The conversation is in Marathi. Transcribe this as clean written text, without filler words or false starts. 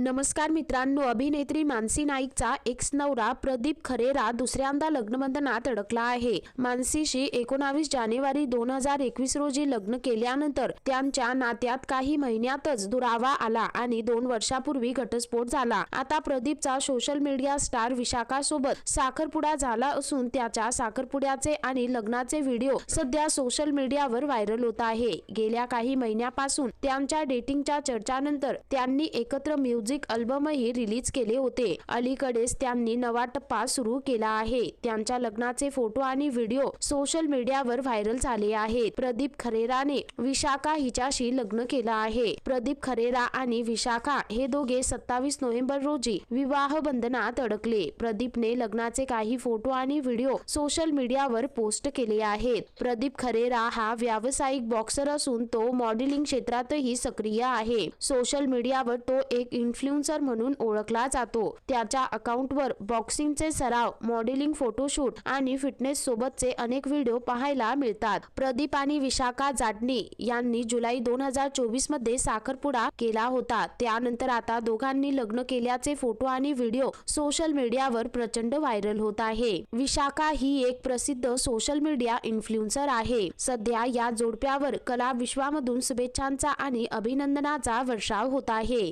नमस्कार मित्रांनो, अभिनेत्री मानसी नाईकचा एक्स नवरा प्रदीप खरेरा दुसऱ्यांदा लग्नबंधनात अडकला आहे. मानसीशी 19 जानेवारी 2021 रोजी लग्न केल्यानंतर त्यांच्या नात्यात काही महिन्यातच दुरावा आला आणि 2 वर्षापूर्वी घटस्फोट झाला. आता प्रदीपचा सोशल मीडिया स्टार विशाखा सोबत साखरपुडा झाला असून त्याच्या साखरपुड्याचे आणि लग्नाचे व्हिडिओ सध्या सोशल मीडियावर व्हायरल होत आहे. गेल्या काही महिन्यापासून त्यांच्या डेटिंगच्या चर्चानंतर त्यांनी एकत्र म्युझिक अल्बमही रिलीज केले होते. अलीकडेच त्यांनी नवा टप्पा सुरू केला आहे. त्यांच्या लग्नाचे फोटो आणि व्हिडिओ सोशल मीडियावर व्हायरल झाले आहेत. प्रदीप खरेराने विशाखा हिच्याशी लग्न केलं आहे. प्रदीप खरेरा आणि विशाखा हे दोघे 27 नोव्हेंबर रोजी विवाह बंधनात अडकले. प्रदीपने लग्नाचे काही फोटो आणि व्हिडिओ सोशल मीडियावर पोस्ट केले आहेत. प्रदीप खरेरा हा व्यावसायिक बॉक्सर असून तो मॉडेलिंग क्षेत्रातही सक्रिय आहे. सोशल मीडियावर तो एक इन्फ्लुएन्सर म्हणून ओळखला जातो. त्याच्या अकाउंटवर बॉक्सिंगचे सराव, मॉडेलिंग, फोटोशूट आणि फिटनेस सोबतचे अनेक व्हिडिओ पाहायला मिळतात. प्रदीप आणि विशाखा जाटणी यांनी जुलै 2024 मध्ये साखरपुडा केला होता. त्यानंतर आता दोघांनी लग्न केल्याचे फोटो आणि व्हिडिओ सोशल मीडियावर प्रचंड व्हायरल होत आहे. विशाखा ही एक प्रसिद्ध सोशल मीडिया इन्फ्लुएन्सर आहे. सध्या या जोडप्यावर कला विश्वामधून शुभेच्छांचा आणि अभिनंदनाचा वर्षाव होत आहे.